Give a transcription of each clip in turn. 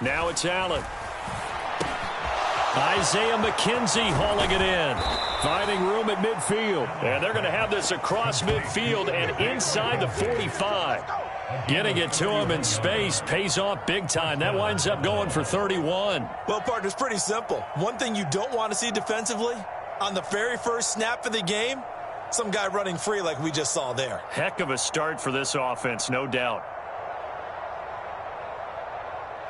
Now it's Allen. Isaiah McKenzie hauling it in. Finding room at midfield. And they're going to have this across midfield and inside the 45. Getting it to him in space pays off big time. That winds up going for 31. Well, partner, it's pretty simple. One thing you don't want to see defensively, on the very first snap of the game, some guy running free like we just saw there. Heck of a start for this offense, no doubt.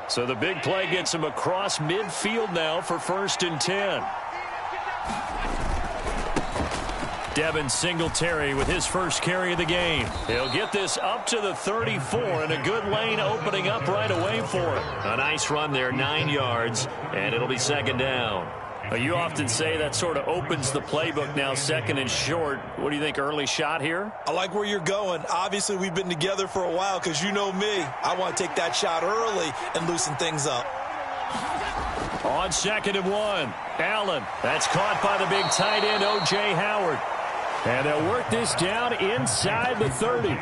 So the big play gets him across midfield now for 1st and 10. Devin Singletary with his first carry of the game. He'll get this up to the 34, and a good lane opening up right away for him. A nice run there, 9 yards, and it'll be 2nd down. You often say that sort of opens the playbook now, 2nd and short. What do you think, early shot here? I like where you're going. Obviously, we've been together for a while because you know me. I want to take that shot early and loosen things up. On 2nd and 1, Allen. That's caught by the big tight end, O.J. Howard. And they'll work this down inside the 30.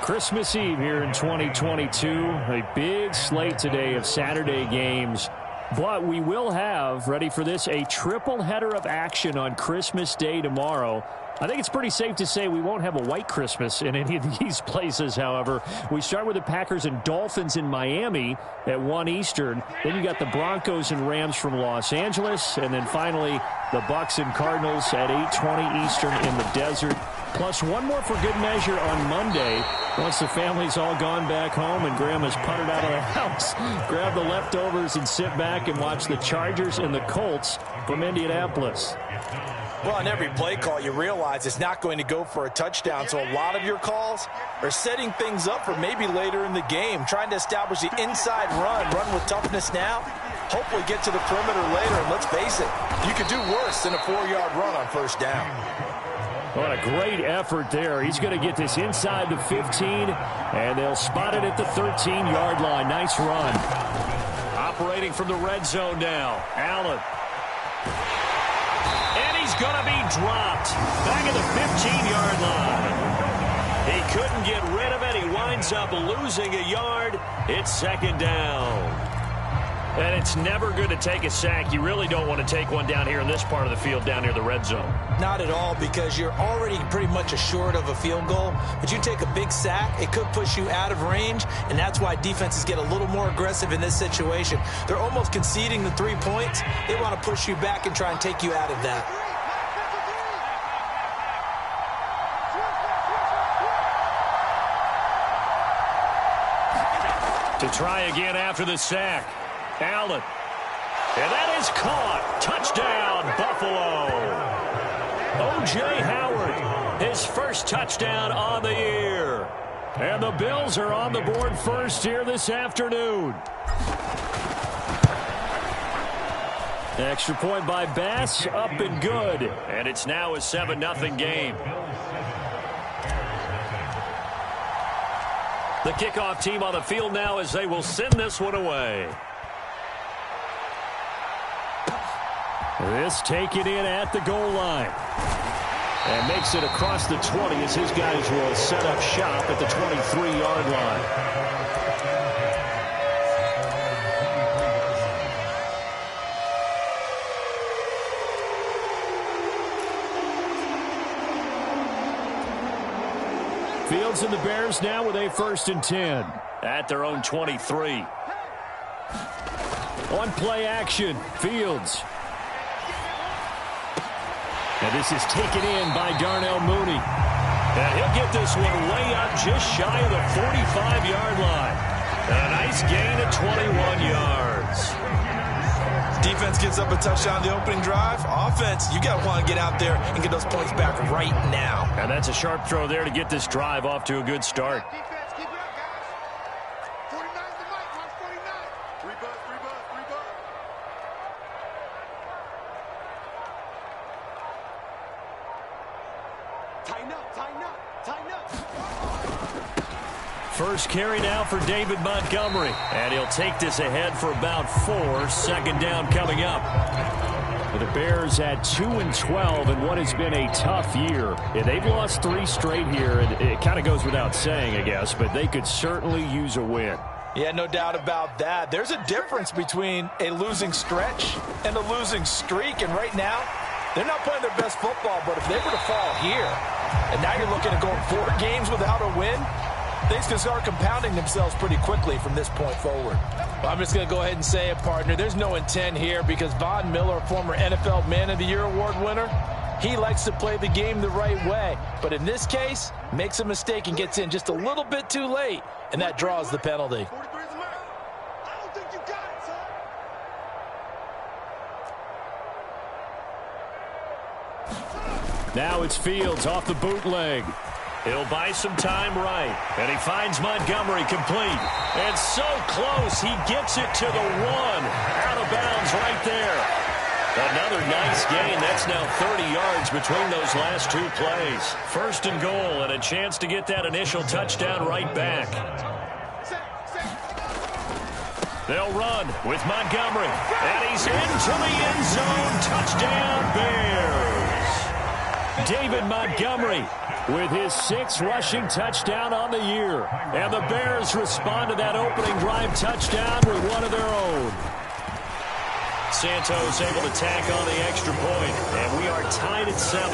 Christmas Eve here in 2022. A big slate today of Saturday games. But we will have, ready for this, a triple header of action on Christmas Day tomorrow. I think it's pretty safe to say we won't have a white Christmas in any of these places, however. We start with the Packers and Dolphins in Miami at 1 Eastern. Then you got the Broncos and Rams from Los Angeles. And then finally, the Bucs and Cardinals at 8:20 Eastern in the desert. Plus one more for good measure on Monday. Once the family's all gone back home and Grandma's puttered out of the house, grab the leftovers and sit back and watch the Chargers and the Colts from Indianapolis. Well, on every play call, you realize it's not going to go for a touchdown, so a lot of your calls are setting things up for maybe later in the game, trying to establish the inside run with toughness now, hopefully get to the perimeter later, and let's face it, you could do worse than a 4-yard run on 1st down. What a great effort there. He's going to get this inside the 15, and they'll spot it at the 13-yard line. Nice run. Operating from the red zone now, Allen. And he's going to be dropped back at the 15-yard line. He couldn't get rid of it. He winds up losing a yard. It's 2nd down. And it's never good to take a sack. You really don't want to take one down here in this part of the field down near the red zone. Not at all, because you're already pretty much assured of a field goal. But you take a big sack, it could push you out of range, and that's why defenses get a little more aggressive in this situation. They're almost conceding the 3 points. They want to push you back and try and take you out of that. To try again after the sack. Allen. And that is caught. Touchdown, Buffalo. O.J. Howard, his first touchdown on the year. And the Bills are on the board first here this afternoon. Extra point by Bass, up and good. And it's now a 7-0 game. The kickoff team on the field now as they will send this one away. This taken in at the goal line. And makes it across the 20 as his guys will set up shop at the 23-yard line. Fields and the Bears now with a 1st and 10 at their own 23. On play action, Fields. And this is taken in by Darnell Mooney. And he'll get this one way up just shy of the 45-yard line. And a nice gain of 21 yards. Defense gets up a touchdown the opening drive. Offense, you got to want to get out there and get those points back right now. And that's a sharp throw there to get this drive off to a good start. First carry now for David Montgomery. And he'll take this ahead for about 4. 2nd down coming up. The Bears at 2-12 in what has been a tough year. Yeah, they've lost 3 straight here. And it kind of goes without saying, I guess, but they could certainly use a win. Yeah, no doubt about that. There's a difference between a losing stretch and a losing streak. And right now, they're not playing their best football, but if they were to fall here, and now you're looking at going 4 games without a win, things can start compounding themselves pretty quickly from this point forward. Well, I'm just going to go ahead and say it, partner. There's no intent here because Von Miller, former NFL Man of the Year award winner, he likes to play the game the right way. But in this case, makes a mistake and gets in just a little bit too late, and that draws the penalty. Now it's Fields off the bootleg. He'll buy some time right. And he finds Montgomery complete. And so close, he gets it to the 1. Out of bounds right there. Another nice gain. That's now 30 yards between those last 2 plays. First and goal, and a chance to get that initial touchdown right back. They'll run with Montgomery. And he's into the end zone. Touchdown, Bears. David Montgomery with his 6th rushing touchdown on the year. And the Bears respond to that opening drive touchdown with one of their own. Santos able to tack on the extra point, and we are tied at 7.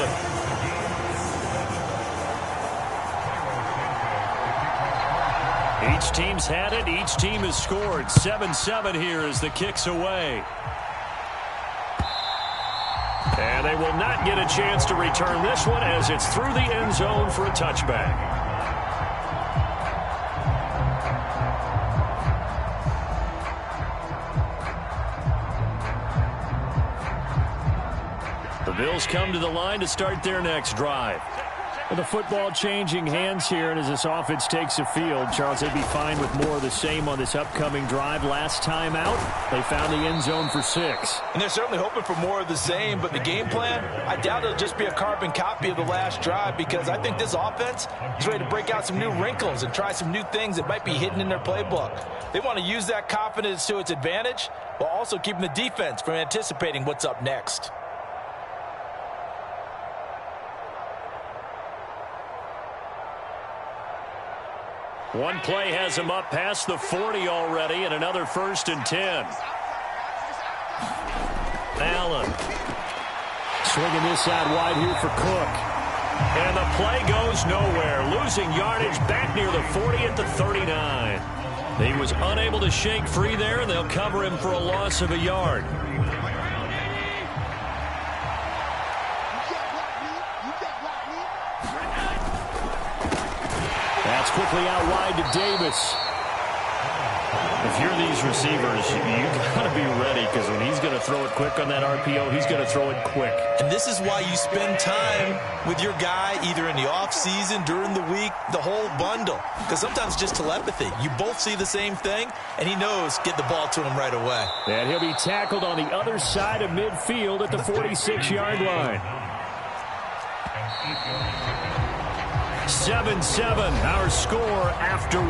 Each team's had it. Each team has scored. 7-7 here as the kick's away. And they will not get a chance to return this one as it's through the end zone for a touchback. The Bills come to the line to start their next drive. With the football changing hands here, and as this offense takes the field, Charles, they'd be fine with more of the same on this upcoming drive. Last time out, they found the end zone for 6. And they're certainly hoping for more of the same, but the game plan, I doubt it'll just be a carbon copy of the last drive because I think this offense is ready to break out some new wrinkles and try some new things that might be hidden in their playbook. They want to use that confidence to its advantage while also keeping the defense from anticipating what's up next. One play has him up past the 40 already, and another 1st and 10. Allen swinging this out wide here for Cook. And the play goes nowhere. Losing yardage back near the 40 at the 39. He was unable to shake free there, and they'll cover him for a loss of a yard. That's quickly out wide to Davis. If you're these receivers, you got to be ready because when he's going to throw it quick on that RPO, he's going to throw it quick. And this is why you spend time with your guy either in the offseason, during the week, the whole bundle. Because sometimes it's just telepathy. You both see the same thing, and he knows get the ball to him right away. And he'll be tackled on the other side of midfield at the 46-yard line. 7-7, our score after 1.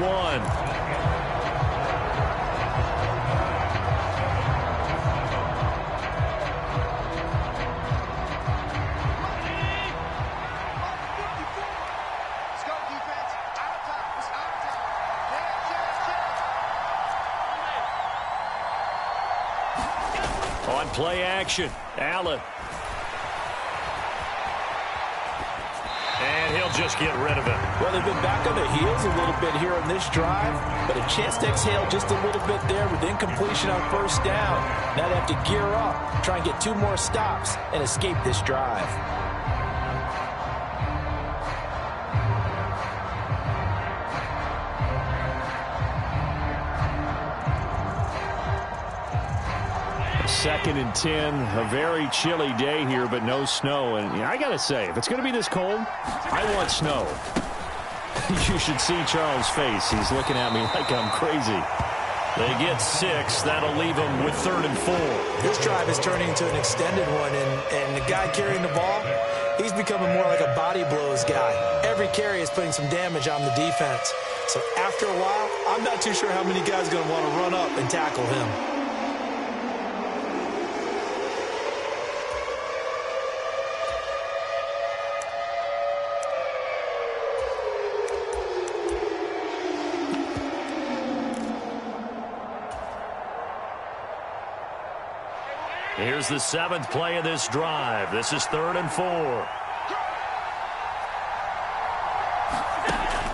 On play action, Allen. And he'll just get rid of it. Well, they've been back on their heels a little bit here on this drive, but a chance to exhale just a little bit there with incompletion on 1st down. Now they have to gear up, try and get 2 more stops, and escape this drive. Second and 10, a very chilly day here, but no snow. And I got to say, if it's going to be this cold, I want snow. You should see Charles' face. He's looking at me like I'm crazy. They get 6. That'll leave them with 3rd and 4. This drive is turning into an extended one, and the guy carrying the ball, he's becoming more like a body blows guy. Every carry is putting some damage on the defense. So after a while, I'm not too sure how many guys are going to want to run up and tackle him. Here's the 7th play of this drive. This is 3rd and 4.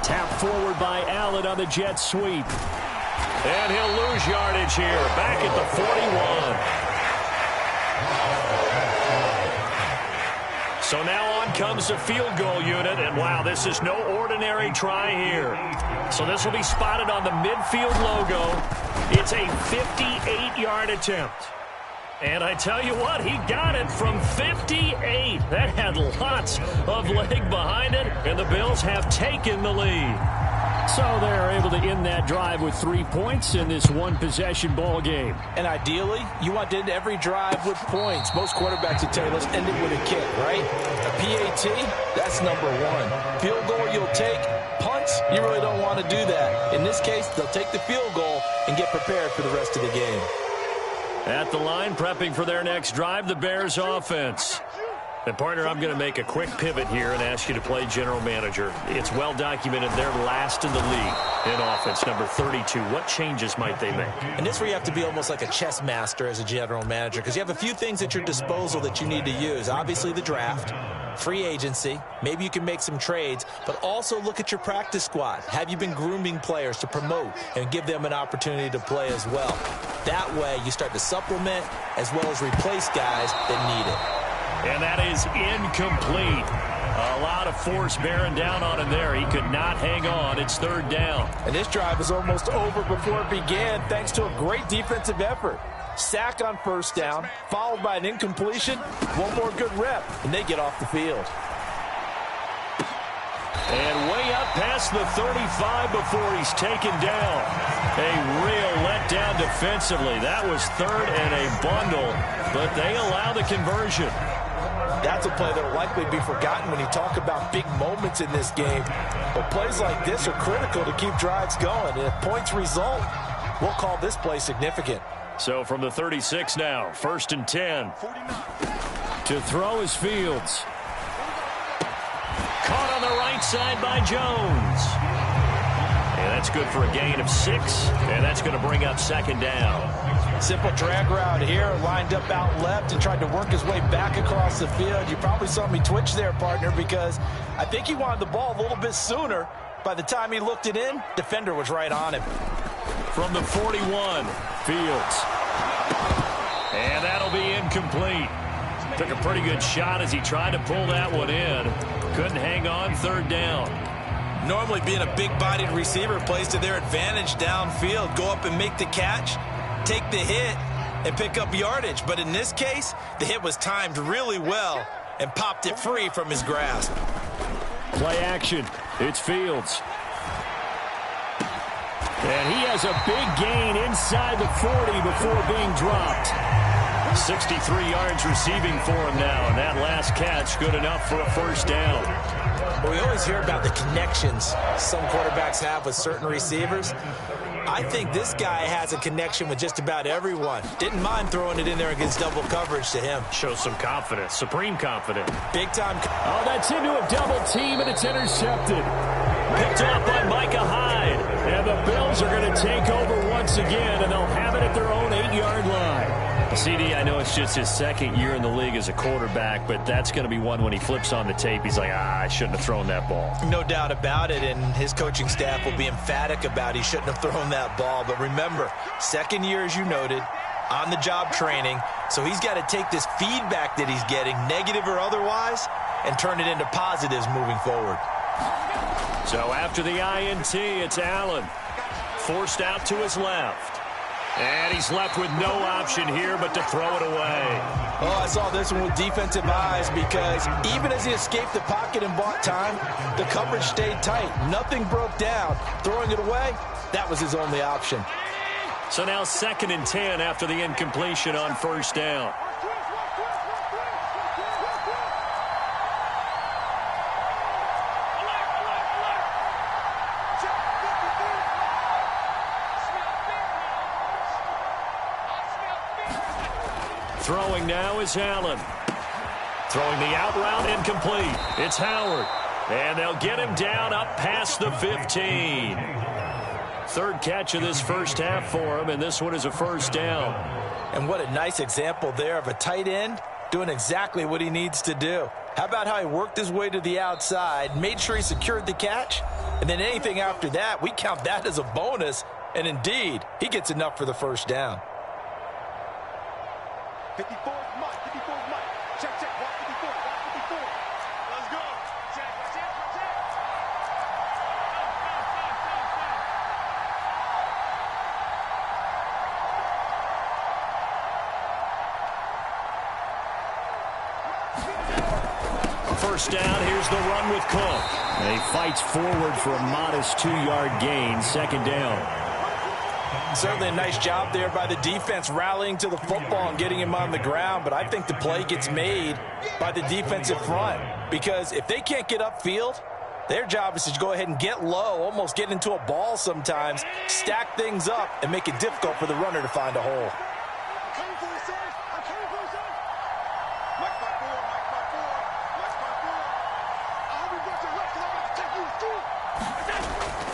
Tap forward by Allen on the jet sweep. And he'll lose yardage here. Back at the 41. So now on comes the field goal unit. And wow, this is no ordinary try here. So this will be spotted on the midfield logo. It's a 58-yard attempt. And I tell you what, he got it from 58. That had lots of leg behind it, and the Bills have taken the lead. So they're able to end that drive with 3 points in this one-possession ball game. And ideally, you want to end every drive with points. Most quarterbacks would tell you, let's end it with a kick, right? A PAT, that's number 1. Field goal you'll take. Punts, you really don't want to do that. In this case, they'll take the field goal and get prepared for the rest of the game. At the line, prepping for their next drive, the Bears offense. And, partner, I'm going to make a quick pivot here and ask you to play general manager. It's well documented they're last in the league in offense, number 32. What changes might they make? And this is where you have to be almost like a chess master as a general manager, because you have a few things at your disposal that you need to use. Obviously, the draft, free agency, maybe you can make some trades, but also look at your practice squad. Have you been grooming players to promote and give them an opportunity to play as well? That way, you start to supplement as well as replace guys that need it. And that is incomplete. A lot of force bearing down on him there. He could not hang on. It's 3rd down. And this drive is almost over before it began, thanks to a great defensive effort. Sack on 1st down, followed by an incompletion. One more good rep, and they get off the field. And way up past the 35 before he's taken down. A real letdown defensively. That was 3rd and a bundle, but they allow the conversion. That's a play that will likely be forgotten when you talk about big moments in this game. But plays like this are critical to keep drives going. And if points result, we'll call this play significant. So from the 36 now, 1st and 10. To throw is Fields. Caught on the right side by Jones. And that's good for a gain of 6. And that's going to bring up 2nd down. Simple drag route here, lined up out left and tried to work his way back across the field. You probably saw me twitch there, partner, because I think he wanted the ball a little bit sooner. By the time he looked it in, defender was right on him. From the 41, Fields. And that'll be incomplete. Took a pretty good shot as he tried to pull that one in. Couldn't hang on, 3rd down. Normally being a big-bodied receiver plays to their advantage downfield. Go up and make the catch, take the hit, and pick up yardage. But in this case, the hit was timed really well and popped it free from his grasp. Play action. It's Fields. And he has a big gain inside the 40 before being dropped. 63 yards receiving for him now, and that last catch good enough for a 1st down. Well, we always hear about the connections some quarterbacks have with certain receivers. I think this guy has a connection with just about everyone. Didn't mind throwing it in there against double coverage to him. Shows some confidence, supreme confidence. Big time. Oh, that's into a double team, and it's intercepted. Picked off by Micah Hyde. And the Bills are going to take over once again, and they'll have it at their own 8-yard line. CD, I know it's just his 2nd year in the league as a quarterback, but that's going to be one when he flips on the tape. He's like, I shouldn't have thrown that ball. No doubt about it, and his coaching staff will be emphatic about he shouldn't have thrown that ball. But remember, 2nd year, as you noted, on-the-job training, so he's got to take this feedback that he's getting, negative or otherwise, and turn it into positives moving forward. So after the INT, it's Allen. Forced out to his left. And he's left with no option here but to throw it away. Oh, I saw this one with defensive eyes because even as he escaped the pocket and bought time, the coverage stayed tight. Nothing broke down. Throwing it away, that was his only option. So now 2nd and 10 after the incompletion on 1st down. Throwing now is Allen. Throwing the out route, incomplete. It's Howard. And they'll get him down up past the 15. Third catch of this first half for him, and this one is a first down. And what a nice example there of a tight end doing exactly what he needs to do. How about how he worked his way to the outside, made sure he secured the catch, and then anything after that, we count that as a bonus, and indeed, he gets enough for the first down. 54 is Mike. 54 is Mike. Check, check. Watch 54. Watch 54. Let's go. Check, check, check. First down, here's the run with Cook. And he fights forward for a modest 2-yard gain, second down. Certainly a nice job there by the defense rallying to the football and getting him on the ground, but I think the play gets made by the defensive front because if they can't get upfield, their job is to go ahead and get low, almost get into a ball sometimes, stack things up, and make it difficult for the runner to find a hole.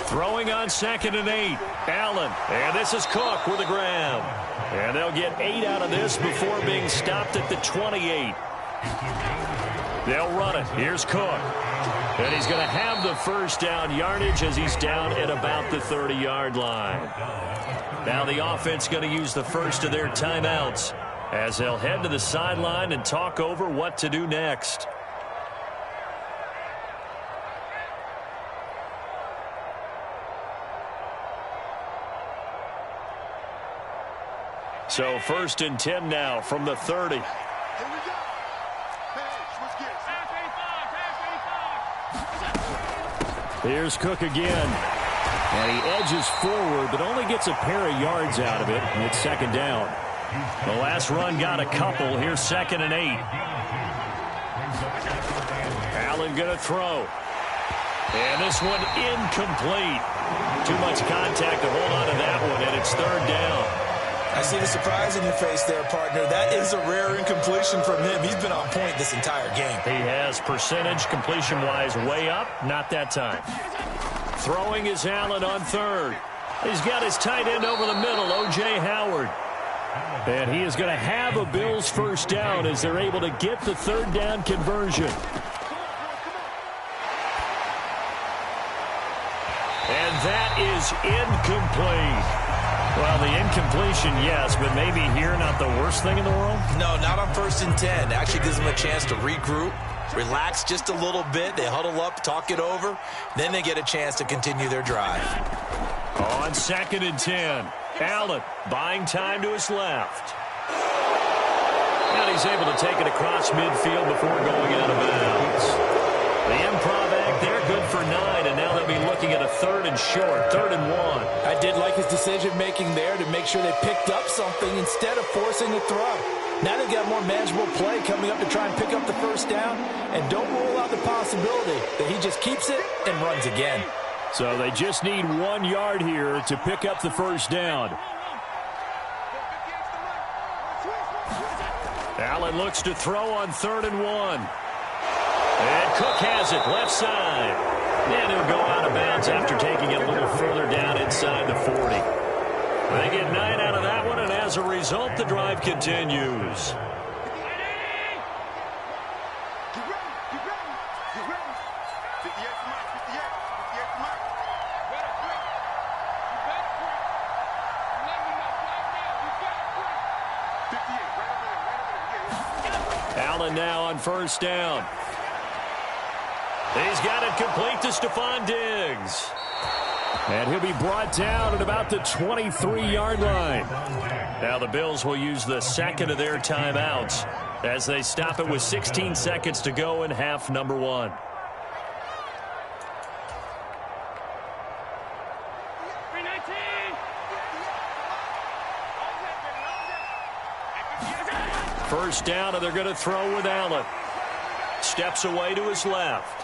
Throwing on 2nd and 8. Allen. And this is Cook with a grab. And they'll get 8 out of this before being stopped at the 28. They'll run it. Here's Cook. And he's going to have the first down yardage as he's down at about the 30-yard line. Now the offense going to use the first of their timeouts as they'll head to the sideline and talk over what to do next. So 1st and 10 now from the 30. Here's Cook again. And he edges forward, but only gets a pair of yards out of it. And it's 2nd down. The last run got a couple. Here's 2nd and 8. Allen going to throw. And this one incomplete. Too much contact to hold on to that one, and it's 3rd down. I see the surprise in your face there, partner. That is a rare incompletion from him. He's been on point this entire game. He has percentage completion-wise way up. Not that time. Throwing is Allen on 3rd. He's got his tight end over the middle, O.J. Howard. And he is going to have a Bills first down as they're able to get the 3rd down conversion. And that is incomplete. Well, the incompletion, yes, but maybe here not the worst thing in the world? No, not on 1st and 10. Actually gives them a chance to regroup, relax just a little bit. They huddle up, talk it over. Then they get a chance to continue their drive. On 2nd and 10, Allen buying time to his left. And he's able to take it across midfield before going out of bounds. The improv act there, good for 9, and now they'll be looking at a 3rd and short, 3rd and 1. I did like his decision-making there to make sure they picked up something instead of forcing a throw. Now they've got more manageable play coming up to try and pick up the first down, and don't rule out the possibility that he just keeps it and runs again. So they just need 1 yard here to pick up the first down. Allen looks to throw on 3rd and 1. And Cook has it, left side. And he'll go out of bounds after taking it a little further down inside the 40. They get 9 out of that one, and as a result, the drive continues. Allen now on first down. He's got it complete to Stephon Diggs. And he'll be brought down at about the 23-yard line. Now the Bills will use the second of their timeouts as they stop it with 16 seconds to go in half number 1. First down, and they're going to throw with Allen. Steps away to his left.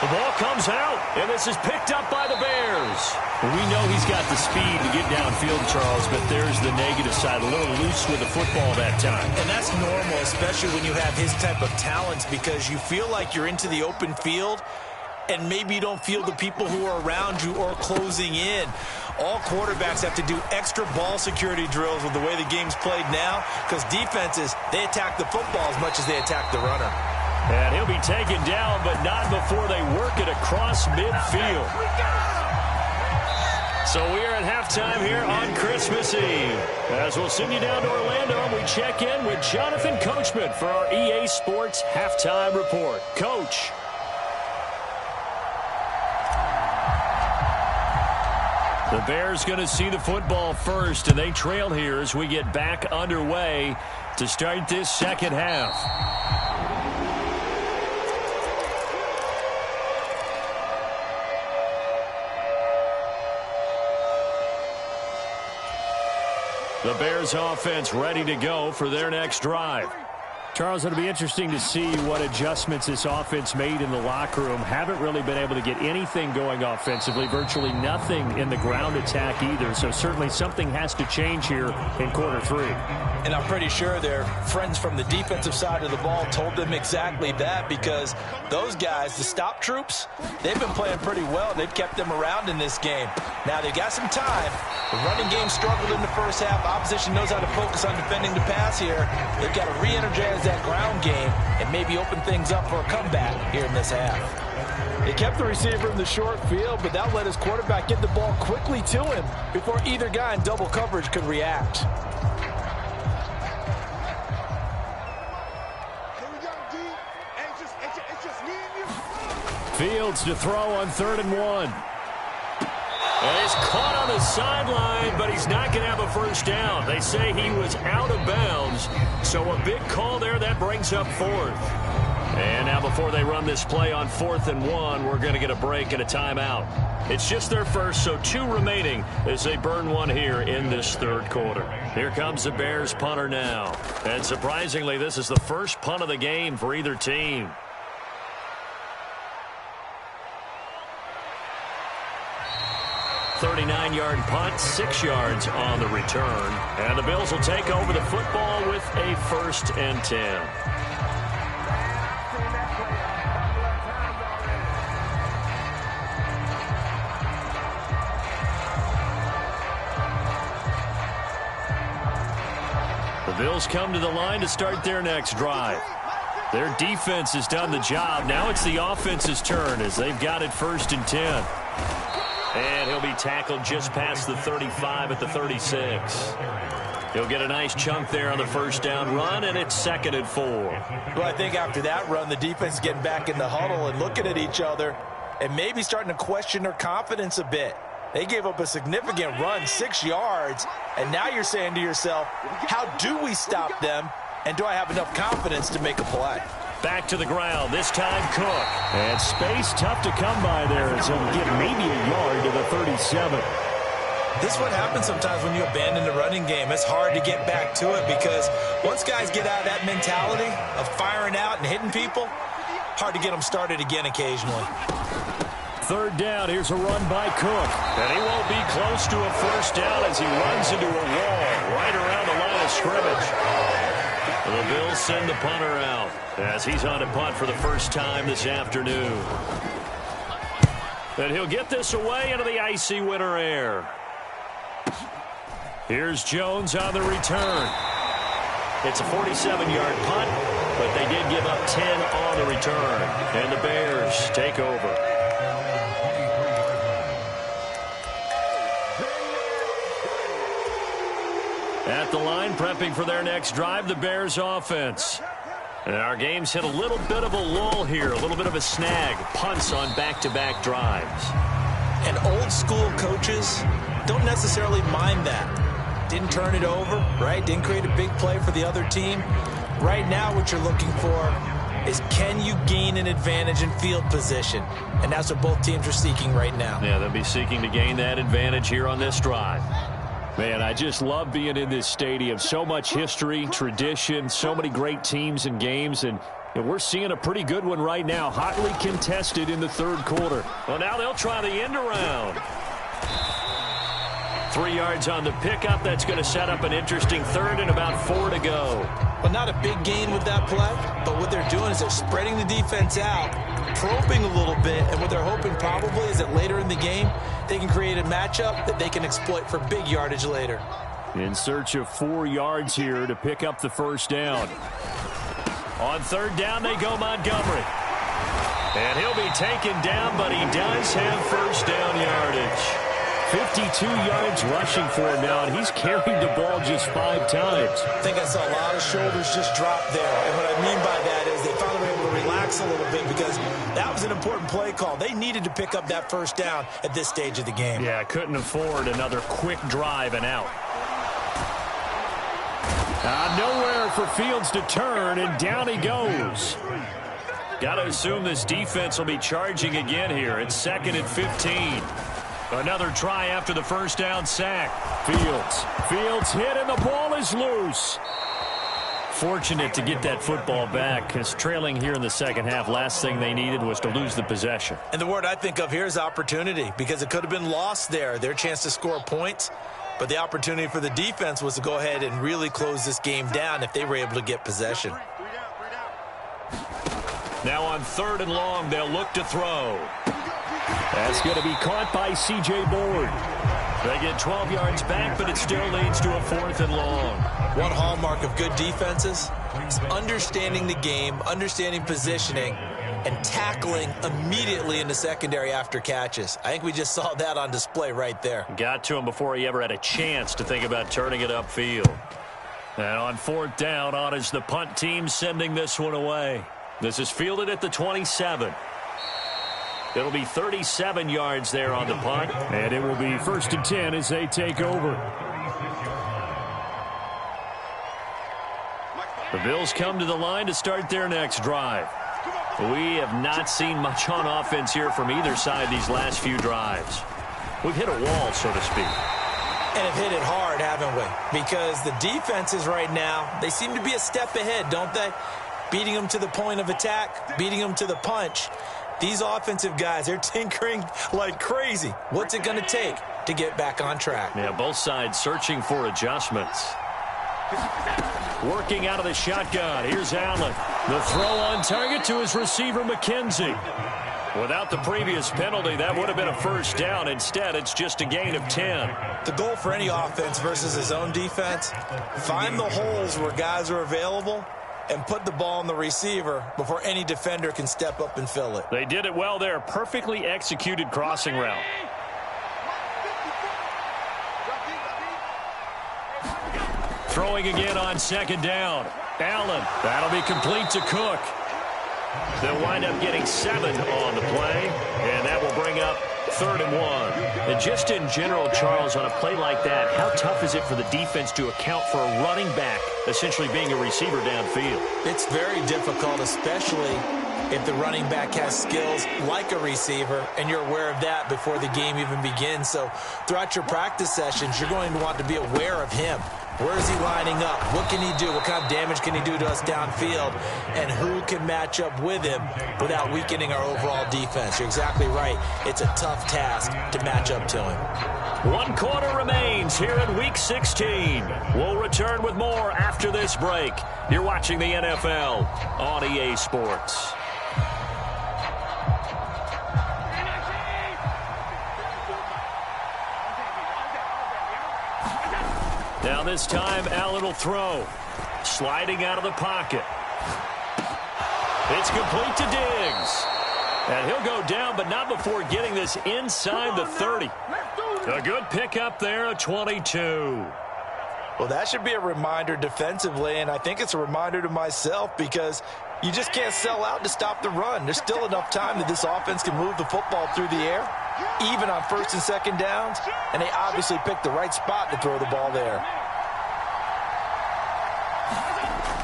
The ball comes out, and this is picked up by the Bears. We know he's got the speed to get downfield, Charles, but there's the negative side. A little loose with the football that time. And that's normal, especially when you have his type of talents, because you feel like you're into the open field, and maybe you don't feel the people who are around you or closing in. All quarterbacks have to do extra ball security drills with the way the game's played now, because defenses, they attack the football as much as they attack the runner. And he'll be taken down, but not before they work it across midfield. So we are at halftime here on Christmas Eve. As we'll send you down to Orlando, and we check in with Jonathan Coachman for our EA Sports Halftime Report. Coach. The Bears going to see the football first, and they trail here as we get back underway to start this second half. The Bears offense ready to go for their next drive. Charles, it'll be interesting to see what adjustments this offense made in the locker room. Haven't really been able to get anything going offensively, virtually nothing in the ground attack either. So certainly something has to change here in quarter three. And I'm pretty sure their friends from the defensive side of the ball told them exactly that, because those guys, the stop troops, they've been playing pretty well. They've kept them around in this game. Now they've got some time. The running game struggled in the first half. Opposition knows how to focus on defending the pass here. They've got to re-energize that ground game and maybe open things up for a comeback here in this half. They kept the receiver in the short field, but that let his quarterback get the ball quickly to him before either guy in double coverage could react. Fields to throw on 3rd and 1. And he's caught on the sideline, but he's not going to have a first down. They say he was out of bounds, so a big call there. That brings up 4th. And now before they run this play on 4th and 1, we're going to get a break and a timeout. It's just their first, so 2 remaining as they burn one here in this 3rd quarter. Here comes the Bears punter now. And surprisingly, this is the first punt of the game for either team. 39-yard punt, 6 yards on the return. And the Bills will take over the football with a 1st and 10. The Bills come to the line to start their next drive. Their defense has done the job. Now it's the offense's turn as they've got it 1st and 10. And he'll be tackled just past the 35 at the 36. He'll get a nice chunk there on the first down run, and it's 2nd and 4. Well, I think after that run, the defense is getting back in the huddle and looking at each other and maybe starting to question their confidence a bit. They gave up a significant run, 6 yards, and now you're saying to yourself, how do we stop them, and do I have enough confidence to make a play? Back to the ground, this time Cook. And space tough to come by there as he'll get maybe a yard to the 37. This is what happens sometimes when you abandon the running game. It's hard to get back to it because once guys get out of that mentality of firing out and hitting people, hard to get them started again occasionally. 3rd down, here's a run by Cook. And he won't be close to a first down as he runs into a wall right around the line of scrimmage. The Bills send the punter out as he's on a punt for the first time this afternoon. And he'll get this away into the icy winter air. Here's Jones on the return. It's a 47-yard punt, but they did give up 10 on the return. And the Bears take over. At the line, prepping for their next drive, the Bears offense. And our game's hit a little bit of a lull here, a little bit of a snag. Punts on back-to-back drives. And old school coaches don't necessarily mind that. Didn't turn it over, right? Didn't create a big play for the other team. Right now what you're looking for is, can you gain an advantage in field position? And that's what both teams are seeking right now. Yeah, they'll be seeking to gain that advantage here on this drive. Man, I just love being in this stadium. So much history, tradition, so many great teams and games, and we're seeing a pretty good one right now. Hotly contested in the 3rd quarter. Well, now they'll try the end around. 3 yards on the pickup. That's going to set up an interesting 3rd and about 4 to go. Well, not a big gain with that play, but what they're doing is they're spreading the defense out probing a little bit, and what they're hoping probably is that later in the game, they can create a matchup that they can exploit for big yardage later. In search of 4 yards here to pick up the first down. On third down, they go Montgomery. And he'll be taken down, but he does have first down yardage. 52 yards rushing for him now, and he's carried the ball just 5 times. I think I saw a lot of shoulders just drop there. And what I mean by that is they finally were able to relax a little bit because that was an important play call. They needed to pick up that first down at this stage of the game. Yeah, couldn't afford another quick drive and out. Nowhere for Fields to turn, and down he goes. Got to assume this defense will be charging again here. It's 2nd and 15. Another try after the first down sack. Fields hit, and the ball is loose. Fortunate to get that football back, because trailing here in the second half, last thing they needed was to lose the possession. And the word I think of here is opportunity, because it could have been lost there. Their chance to score points. But the opportunity for the defense was to go ahead and really close this game down if they were able to get possession. Now on 3rd and long, they'll look to throw. That's going to be caught by C.J. Board. They get 12 yards back, but it still leads to a 4th and long. One hallmark of good defenses is understanding the game, understanding positioning, and tackling immediately in the secondary after catches. I think we just saw that on display right there. Got to him before he ever had a chance to think about turning it upfield. And on 4th down, on is the punt team sending this one away. This is fielded at the 27. It'll be 37 yards there on the punt, and it will be 1st and 10 as they take over. The Bills come to the line to start their next drive. We have not seen much on offense here from either side these last few drives. We've hit a wall, so to speak. And have hit it hard, haven't we? Because the defenses right now, they seem to be a step ahead, don't they? Beating them to the point of attack, beating them to the punch. These offensive guys, they're tinkering like crazy. What's it going to take to get back on track? Yeah, both sides searching for adjustments. Working out of the shotgun. Here's Allen. The throw on target to his receiver, McKenzie. Without the previous penalty, that would have been a first down. Instead, it's just a gain of 10. The goal for any offense versus his own defense, find the holes where guys are available and put the ball on the receiver before any defender can step up and fill it. They did it well there. Perfectly executed crossing route. Throwing again on 2nd down. Allen. That'll be complete to Cook. They'll wind up getting 7 on the play, and that will bring up 3rd and 1. And just in general, Charles, on a play like that, how tough is it for the defense to account for a running back essentially being a receiver downfield? It's very difficult, especially if the running back has skills like a receiver, and you're aware of that before the game even begins. So throughout your practice sessions, you're going to want to be aware of him. Where is he lining up? What can he do? What kind of damage can he do to us downfield? And who can match up with him without weakening our overall defense? You're exactly right. It's a tough task to match up to him. 1 quarter remains here in Week 16. We'll return with more after this break. You're watching the NFL on EA Sports. Now this time, Allen will throw. Sliding out of the pocket. It's complete to Diggs. And he'll go down, but not before getting this inside the 30. A good pickup there, a 22. Well, that should be a reminder defensively, and I think it's a reminder to myself because you just can't sell out to stop the run. There's still enough time that this offense can move the football through the air, even on 1st and 2nd downs, and they obviously picked the right spot to throw the ball there.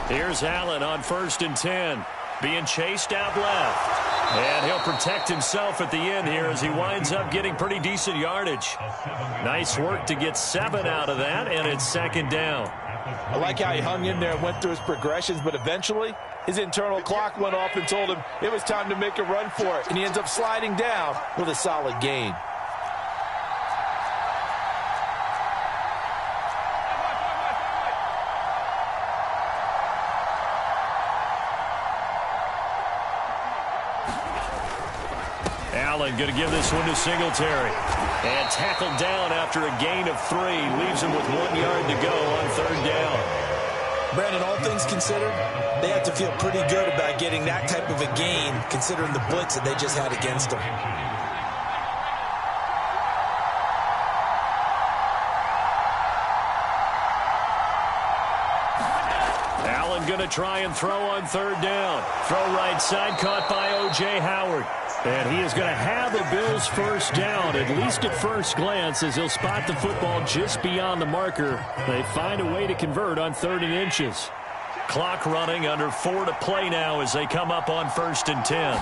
Here's Allen on 1st and 10, being chased out left. And he'll protect himself at the end here as he winds up getting pretty decent yardage. Nice work to get 7 out of that, and it's 2nd down. I like how he hung in there and went through his progressions, but eventually his internal clock went off and told him it was time to make a run for it, and he ends up sliding down with a solid gain. Allen going to give this one to Singletary. And tackled down after a gain of 3. Leaves him with 1 yard to go on 3rd down. Brandon, all things considered, they have to feel pretty good about getting that type of a gain, considering the blitz that they just had against them. Allen going to try and throw on 3rd down. Throw right side, caught by O.J. Howard. And he is going to have the Bills' 1st down, at least at first glance, as he'll spot the football just beyond the marker. They find a way to convert on 3rd and inches. Clock running, under 4 to play now as they come up on 1st and 10.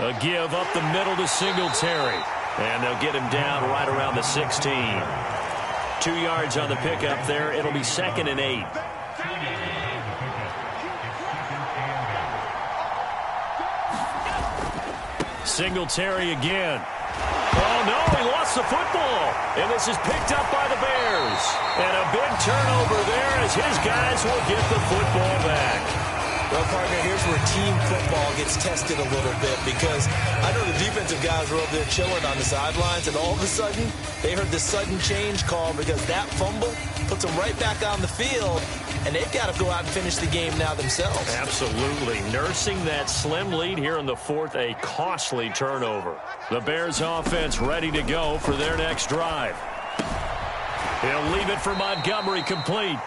A give up the middle to Singletary. And they'll get him down right around the 16. 2 yards on the pickup there. It'll be 2nd and 8. Singletary again. Oh, no, he lost the football. And this is picked up by the Bears. And a big turnover there as his guys will get the football back. Well, partner, here's where team football gets tested a little bit, because I know the defensive guys were over there chilling on the sidelines, and all of a sudden, they heard the sudden change call because that fumble puts them right back on the field, and they've got to go out and finish the game now themselves. Absolutely. Nursing that slim lead here in the 4th, a costly turnover. The Bears offense ready to go for their next drive. He'll leave it for Montgomery, complete.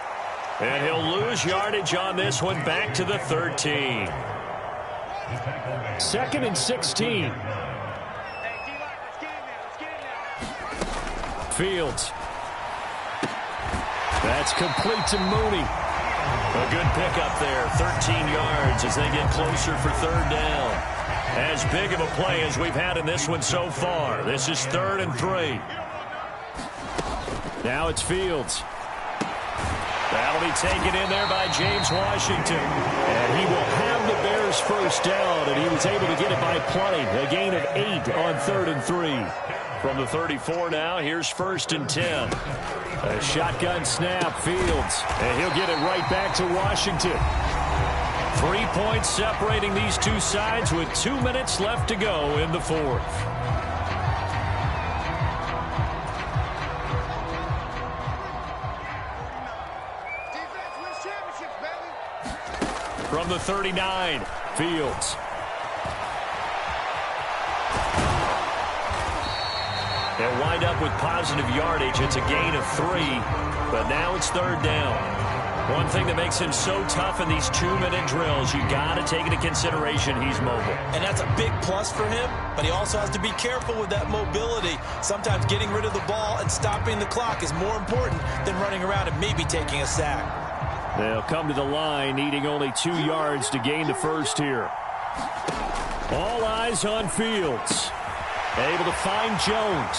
And he'll lose yardage on this one, back to the 13. 2nd and 16. Fields. That's complete to Mooney. A good pickup there, 13 yards as they get closer for 3rd down. As big of a play as we've had in this one so far. This is 3rd and 3. Now it's Fields. That'll be taken in there by James Washington. And he will have the Bears' 1st down, and he was able to get it by play. A gain of 8 on 3rd and 3. From the 34 now, here's 1st and 10. A shotgun snap, Fields. And he'll get it right back to Washington. 3 points separating these two sides with 2 minutes left to go in the 4th. From the 39, Fields. They'll wind up with positive yardage. It's a gain of 3, but now it's 3rd down. One thing that makes him so tough in these 2-minute drills, you got to take into consideration he's mobile. And that's a big plus for him, but he also has to be careful with that mobility. Sometimes getting rid of the ball and stopping the clock is more important than running around and maybe taking a sack. They'll come to the line, needing only 2 yards to gain the 1st here. All eyes on Fields. Able to find Jones.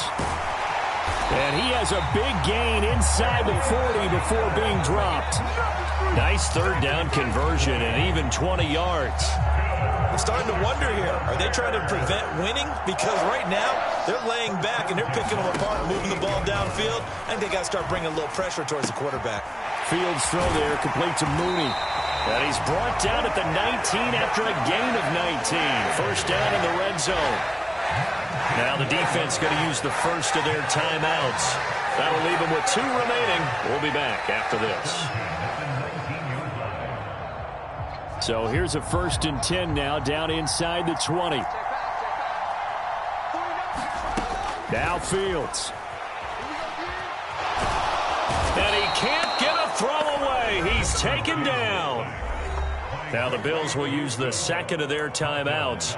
And he has a big gain inside the 40 before being dropped. Nice 3rd down conversion and even 20 yards. I'm starting to wonder here, are they trying to prevent winning? Because right now, they're laying back and they're picking them apart, moving the ball downfield. I think they got to start bringing a little pressure towards the quarterback. Fields throw there, complete to Mooney. And he's brought down at the 19 after a gain of 19. 1st down in the red zone. Now the defense going to use the first of their timeouts. That'll leave them with 2 remaining. We'll be back after this. So here's a 1st and 10 now, down inside the 20. Now Fields. And he can't get a throw away. He's taken down. Now the Bills will use the 2nd of their timeouts.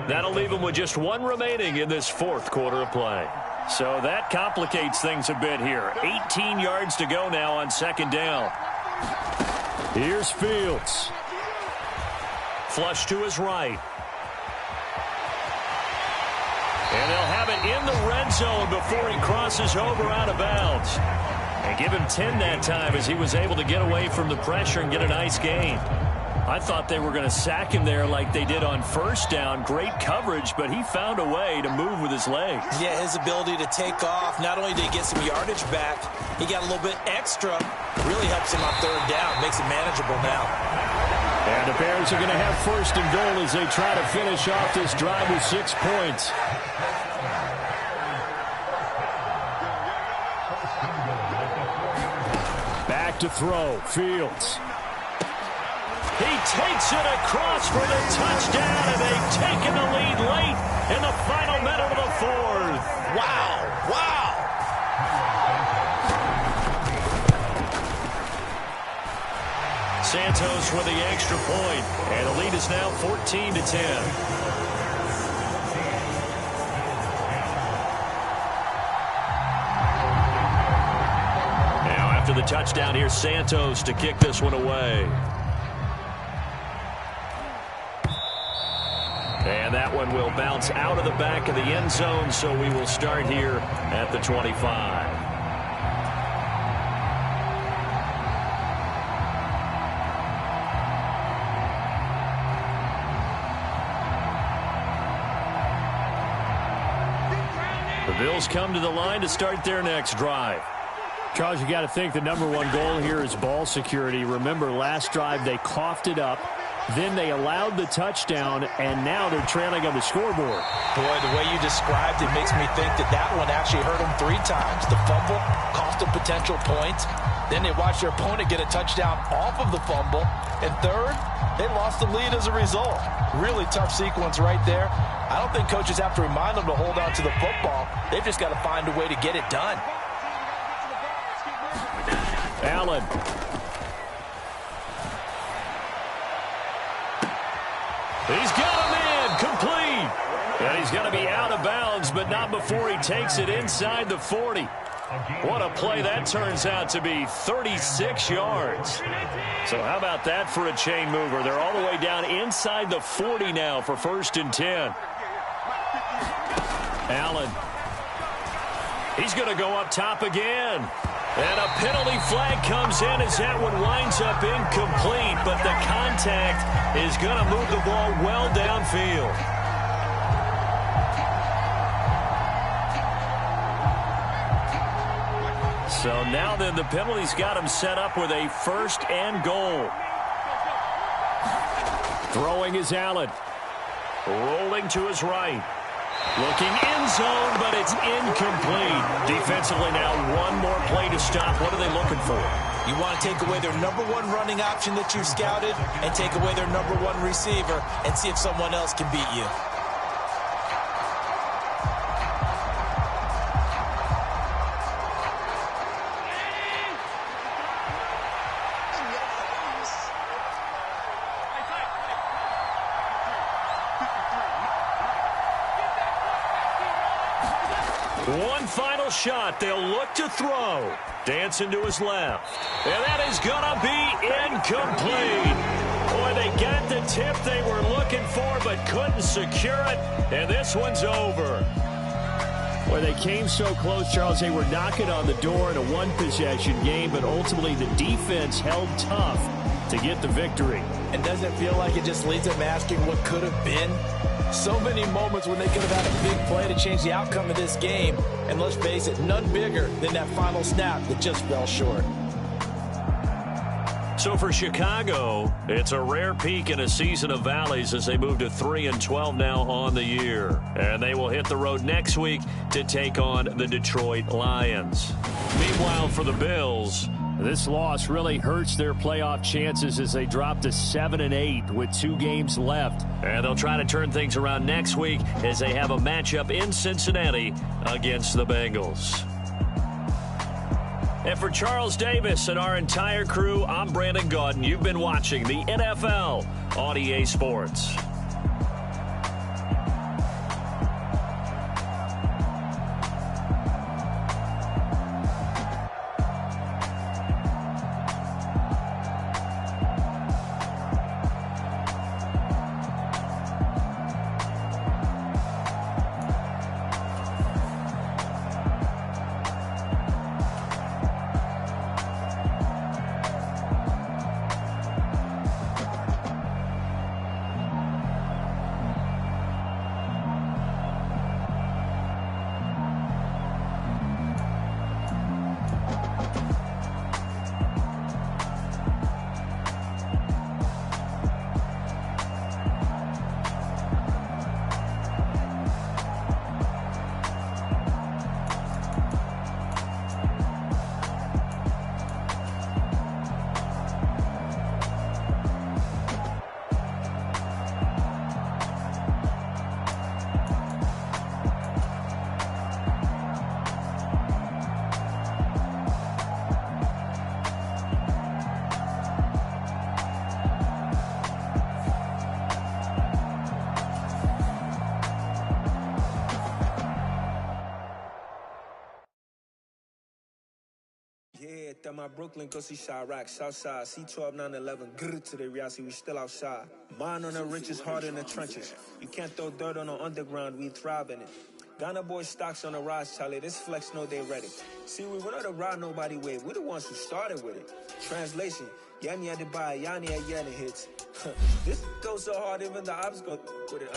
That'll leave them with just 1 remaining in this 4th quarter of play. So that complicates things a bit here. 18 yards to go now on 2nd down. Here's Fields. Flush to his right. And they'll have it in the red zone before he crosses over out of bounds. And give him 10 that time as he was able to get away from the pressure and get a nice gain. I thought they were going to sack him there like they did on 1st down. Great coverage, but he found a way to move with his legs. Yeah, his ability to take off. Not only did he get some yardage back, he got a little bit extra. Really helps him on 3rd down. Makes it manageable now. And And the Bears are going to have first and goal as they try to finish off this drive with 6 points. Back to throw. Fields. He takes it across for the touchdown, and they've taken the lead late in the final minute of the fourth. Wow. Wow. Santos with the extra point, and the lead is now 14-10. Now after the touchdown, here's Santos to kick this one away. And that one will bounce out of the back of the end zone, so we will start here at the 25. The Bills come to the line to start their next drive. Charles, you got to think the #1 goal here is ball security. Remember, last drive they coughed it up. Then they allowed the touchdown, and now they're trailing on the scoreboard. Boy, the way you described it makes me think that one actually hurt them 3 times. The fumble cost them potential points. Then they watched their opponent get a touchdown off of the fumble. And third, they lost the lead as a result. Really tough sequence right there. I don't think coaches have to remind them to hold on to the football. They've just got to find a way to get it done. Allen. He's got him in, complete. And he's going to be out of bounds, but not before he takes it inside the 40. What a play that turns out to be, 36 yards. So how about that for a chain mover? They're all the way down inside the 40 now for 1st and 10. Allen. He's going to go up top again. And a penalty flag comes in as that one winds up incomplete, but the contact is going to move the ball well downfield. So now then the penalty's got him set up with a 1st and goal. Throwing is Allen. Rolling to his right. Looking end zone, but it's incomplete. Defensively now, one more play to stop. What are they looking for? You want to take away their #1 running option that you've scouted and take away their #1 receiver and see if someone else can beat you. One final shot. They'll look to throw. Dancing to his left. And that is going to be incomplete. Boy, they got the tip they were looking for but couldn't secure it. And this one's over. Boy, they came so close, Charles. They were knocking on the door in a one-possession game, but ultimately the defense held tough to get the victory. And doesn't it feel like it just leaves them asking what could have been? So many moments when they could have had a big play to change the outcome of this game. And let's face it, none bigger than that final snap that just fell short. So for Chicago, it's a rare peak in a season of valleys as they move to 3-12 now on the year. And they will hit the road next week to take on the Detroit Lions. Meanwhile, for the Bills, this loss really hurts their playoff chances as they drop to 7-8 with 2 games left. And they'll try to turn things around next week as they have a matchup in Cincinnati against the Bengals. And for Charles Davis and our entire crew, I'm Brandon Gaudin. You've been watching the NFL on EA Sports. Yeah, that my Brooklyn, go see Chirac, Southside, C12, 911, grr to the reality, we still outside. Mine on the richest, heart in the trenches. You can't throw dirt on the underground, we thrive in it. Ghana boys stocks on the rise, Charlie, this flex know they ready. See, we not a ride nobody wave, we the ones who started with it. Translation, Yanni had to buy, Yanni had Yanni hits. This goes so hard, even the ops go with it,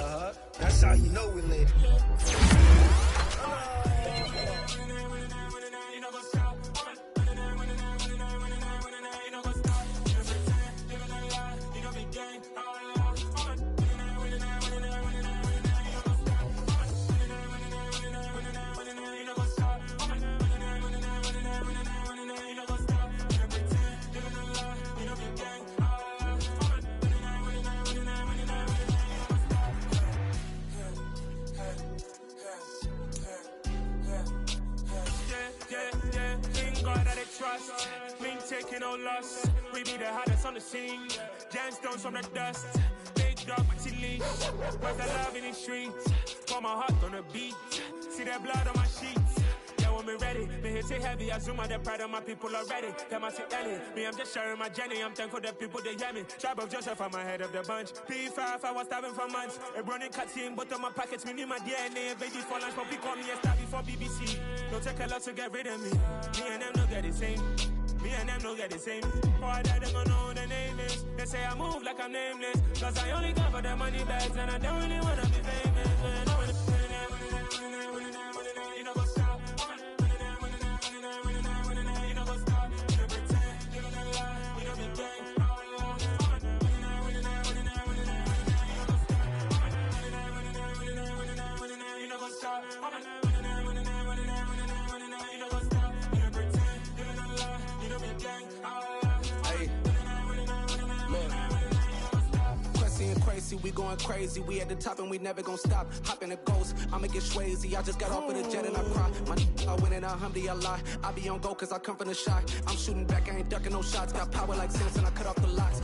That's how you know we lit. Trust, we ain't taking no loss. We be the hottest on the scene. Gemstones from the dust. Big dog with your leash. Where's the love in the streets? Pour my heart on the beat. See that blood on my sheets. Yeah, when we ready, me hit it heavy. I zoom out the pride of my people already. Them I see Ellie. Me, I'm just sharing my journey. I'm thankful that people they hear me. Tribe of Joseph, I'm ahead of the bunch. P5, I was starving for months. A running cutscene, but on my pockets, me need my DNA. Baby for lunch, but we call me a star before BBC. Don't take a lot to get rid of me. Me and them don't get the same. Me and them don't get the same. For I die, they gon' know who the name is. They say I move like I'm nameless. Cause I only come for the money bags. And I don't really wanna be famous. But I wanna you know what's up. You know what's up. You know pretend. You know the lie. You know the gang. You know what's up. We going crazy, we at the top and we never gonna stop. Hop in a ghost, I'ma get Swayze. I just got off of the jet and I cry. I win in a Humvee, I lie. I be on go cause I come from the shot. I'm shooting back, I ain't ducking no shots. Got power like Samson, I cut off the locks.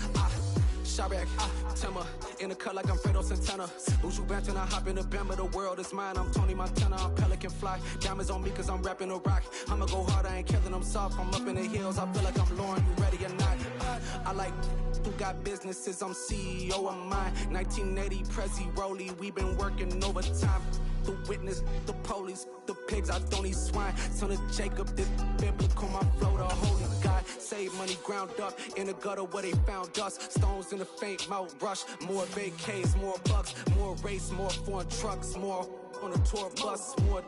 Chirac, Timber, in the cut like I'm Fredo Santana. Buju Banton, I hop in the Bama, the world is mine. I'm Tony Montana, I'm Pelican Fly. Diamonds on me cause I'm rapping a rock. I'ma go hard, I ain't killing them soft. I'm up in the hills, I feel like I'm Lauren, you ready or not? I like who got businesses, I'm CEO of mine. 1980 Prezi Rolly, we been working overtime. The witness, the police, the pigs, I don't eat swine. Son of Jacob, this biblical, my flow, the holy God. Save money ground up in the gutter where they found us. Stones in the faint mouth rush. More vacays, more bucks, more race, more foreign trucks, more on a tour bus, more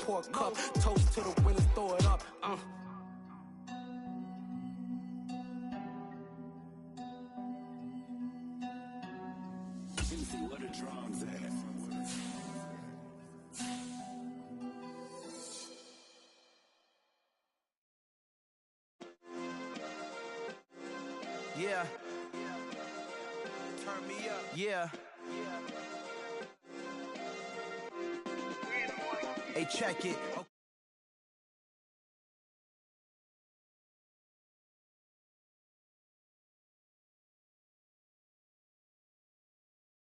pour cup. Toast to the winners, throw it up. What a drums at. Yeah. Turn me up. Yeah. Hey, check it.